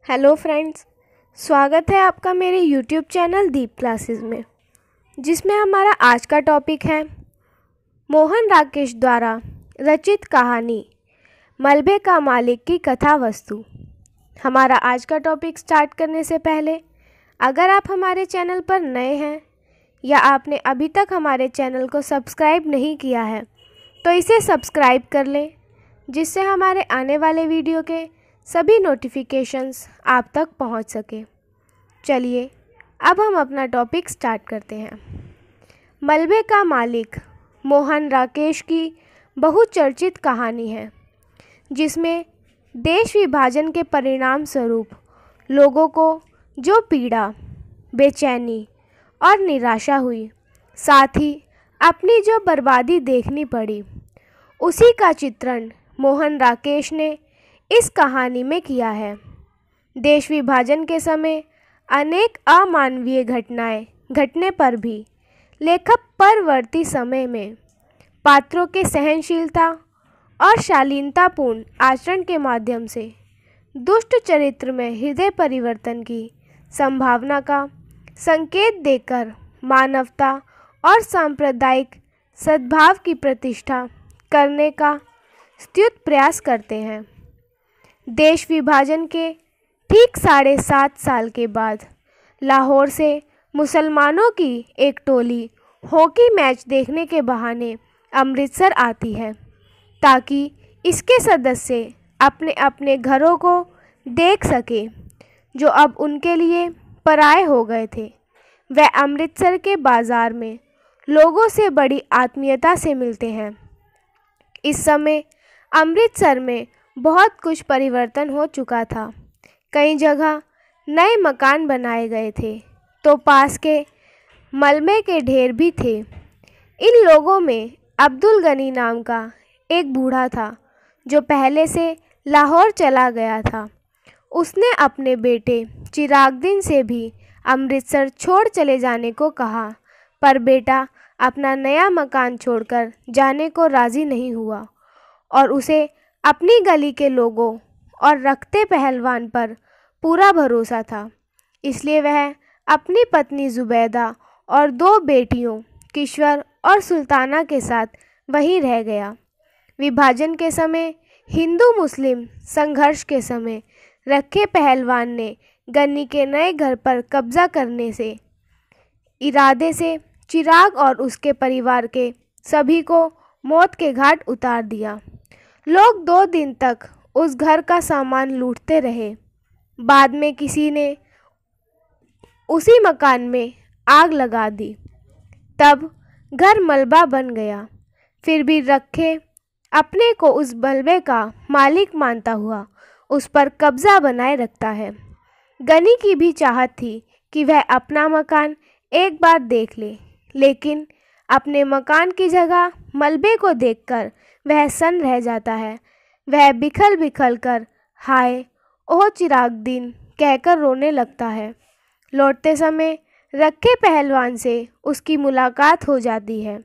Hello friends, स्वागत है आपका मेरे यूट्यूब चैनल दीप क्लासेस में, जिसमें हमारा आज का टॉपिक है मोहन राकेश द्वारा रचित कहानी मलबे का मालिक की कथा वस्तु। हमारा आज का टॉपिक स्टार्ट करने से पहले अगर आप हमारे चैनल पर नए हैं या आपने अभी तक हमारे चैनल को सब्सक्राइब नहीं किया है तो इसे सब्सक्राइब कर लें, जिससे हमारे आने वाले वीडियो के सभी नोटिफिकेशंस आप तक पहुंच सके। चलिए अब हम अपना टॉपिक स्टार्ट करते हैं। मलबे का मालिक मोहन राकेश की बहुचर्चित कहानी है, जिसमें देश विभाजन के परिणाम स्वरूप लोगों को जो पीड़ा, बेचैनी और निराशा हुई, साथ ही अपनी जो बर्बादी देखनी पड़ी, उसी का चित्रण मोहन राकेश ने इस कहानी में किया है। देश विभाजन के समय अनेक अमानवीय घटनाएं घटने पर भी लेखक परवर्ती समय में पात्रों के सहनशीलता और शालीनतापूर्ण आचरण के माध्यम से दुष्ट चरित्र में हृदय परिवर्तन की संभावना का संकेत देकर मानवता और सांप्रदायिक सद्भाव की प्रतिष्ठा करने का स्तुत प्रयास करते हैं। देश विभाजन के ठीक 7.5 साल के बाद लाहौर से मुसलमानों की एक टोली हॉकी मैच देखने के बहाने अमृतसर आती है, ताकि इसके सदस्य अपने अपने घरों को देख सके जो अब उनके लिए पराये हो गए थे। वह अमृतसर के बाज़ार में लोगों से बड़ी आत्मीयता से मिलते हैं। इस समय अमृतसर में बहुत कुछ परिवर्तन हो चुका था। कई जगह नए मकान बनाए गए थे, तो पास के मलबे के ढेर भी थे। इन लोगों में अब्दुल गनी नाम का एक बूढ़ा था, जो पहले से लाहौर चला गया था। उसने अपने बेटे चिरागदीन से भी अमृतसर छोड़ चले जाने को कहा, पर बेटा अपना नया मकान छोड़कर जाने को राज़ी नहीं हुआ और उसे अपनी गली के लोगों और रखते पहलवान पर पूरा भरोसा था। इसलिए वह अपनी पत्नी जुबैदा और 2 बेटियों किश्वर और सुल्ताना के साथ वहीं रह गया। विभाजन के समय हिंदू मुस्लिम संघर्ष के समय रखे पहलवान ने गन्नी के नए घर पर कब्जा करने से इरादे से चिराग और उसके परिवार के सभी को मौत के घाट उतार दिया। लोग 2 दिन तक उस घर का सामान लूटते रहे। बाद में किसी ने उसी मकान में आग लगा दी, तब घर मलबा बन गया। फिर भी रखे अपने को उस मलबे का मालिक मानता हुआ उस पर कब्जा बनाए रखता है। गनी की भी चाहत थी कि वह अपना मकान एक बार देख ले, लेकिन अपने मकान की जगह मलबे को देखकर वह सन्न रह जाता है। वह बिखल बिखल कर हाय ओह चिरागदीन कहकर रोने लगता है। लौटते समय रखे पहलवान से उसकी मुलाकात हो जाती है।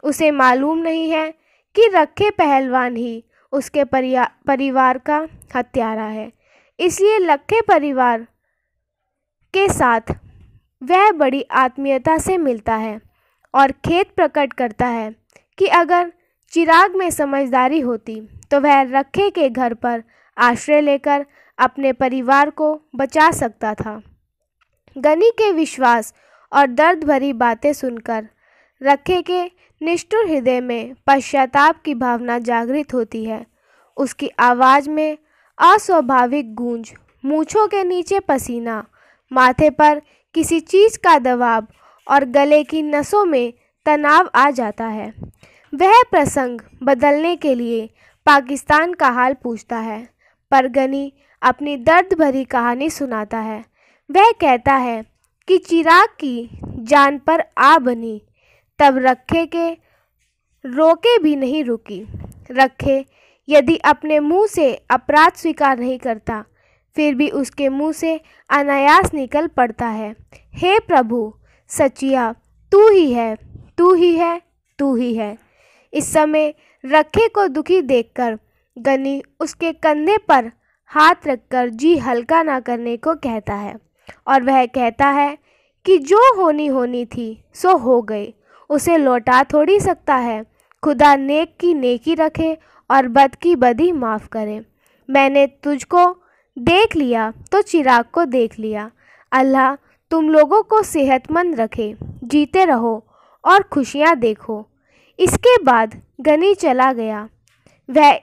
उसे मालूम नहीं है कि रखे पहलवान ही उसके परिवार का हत्यारा है। इसलिए रखे परिवार के साथ वह बड़ी आत्मीयता से मिलता है और खेद प्रकट करता है कि अगर चिराग में समझदारी होती तो वह रखे के घर पर आश्रय लेकर अपने परिवार को बचा सकता था। गनी के विश्वास और दर्द भरी बातें सुनकर रखे के निष्ठुर हृदय में पश्चाताप की भावना जागृत होती है। उसकी आवाज़ में अस्वाभाविक गूंज, मूंछों के नीचे पसीना, माथे पर किसी चीज़ का दबाव और गले की नसों में तनाव आ जाता है। वह प्रसंग बदलने के लिए पाकिस्तान का हाल पूछता है, पर गनी अपनी दर्द भरी कहानी सुनाता है। वह कहता है कि चिराग की जान पर आ बनी, तब रखे के रोके भी नहीं रुकी। रखे यदि अपने मुंह से अपराध स्वीकार नहीं करता, फिर भी उसके मुंह से अनायास निकल पड़ता है, हे प्रभु सचिया, तू ही है, तू ही है, तू ही है। इस समय रखे को दुखी देखकर गनी उसके कंधे पर हाथ रखकर जी हल्का ना करने को कहता है और वह कहता है कि जो होनी होनी थी सो हो गई, उसे लौटा थोड़ी सकता है। खुदा नेक की नेकी रखे और बद की बदी माफ़ करे। मैंने तुझको देख लिया तो चिराग को देख लिया। अल्लाह तुम लोगों को सेहतमंद रखे, जीते रहो और खुशियाँ देखो। इसके बाद गनी चला गया। वह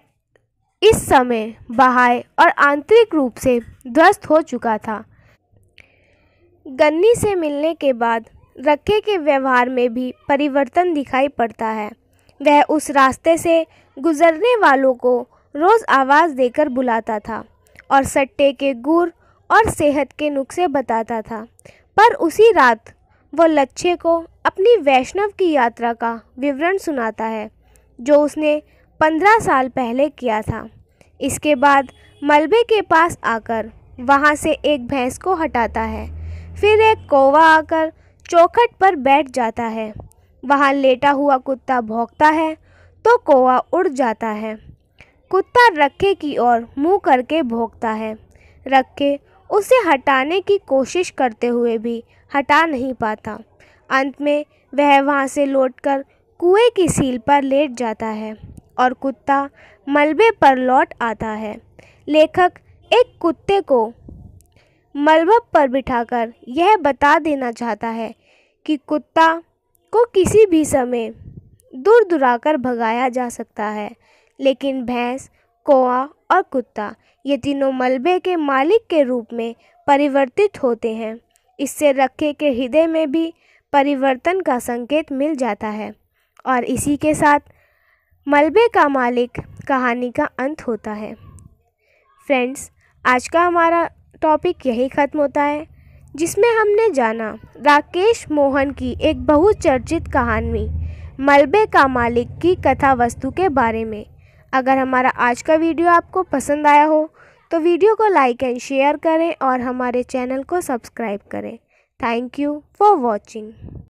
इस समय बाह्य और आंतरिक रूप से ध्वस्त हो चुका था। गन्नी से मिलने के बाद रखे के व्यवहार में भी परिवर्तन दिखाई पड़ता है। वह उस रास्ते से गुजरने वालों को रोज़ आवाज़ देकर बुलाता था और सट्टे के गुर और सेहत के नुस्खे बताता था। पर उसी रात वो लच्छे को अपनी वैष्णव की यात्रा का विवरण सुनाता है जो उसने 15 साल पहले किया था। इसके बाद मलबे के पास आकर वहाँ से एक भैंस को हटाता है। फिर एक कौवा आकर चौखट पर बैठ जाता है। वहाँ लेटा हुआ कुत्ता भौंकता है तो कौवा उड़ जाता है। कुत्ता रखे की ओर मुँह करके भौंकता है। रखे उसे हटाने की कोशिश करते हुए भी हटा नहीं पाता। अंत में वह वहाँ से लौटकर कुएं की सील पर लेट जाता है और कुत्ता मलबे पर लौट आता है। लेखक एक कुत्ते को मलबे पर बिठाकर यह बता देना चाहता है कि कुत्ता को किसी भी समय दूर दुराकर भगाया जा सकता है, लेकिन भैंस, कौवा और कुत्ता ये तीनों मलबे के मालिक के रूप में परिवर्तित होते हैं। इससे रखे के हृदय में भी परिवर्तन का संकेत मिल जाता है और इसी के साथ मलबे का मालिक कहानी का अंत होता है। फ्रेंड्स, आज का हमारा टॉपिक यही ख़त्म होता है, जिसमें हमने जाना राकेश मोहन की एक बहुचर्चित कहानी मलबे का मालिक की कथा वस्तु के बारे में। अगर हमारा आज का वीडियो आपको पसंद आया हो तो वीडियो को लाइक एंड शेयर करें और हमारे चैनल को सब्सक्राइब करें। Thank you for watching.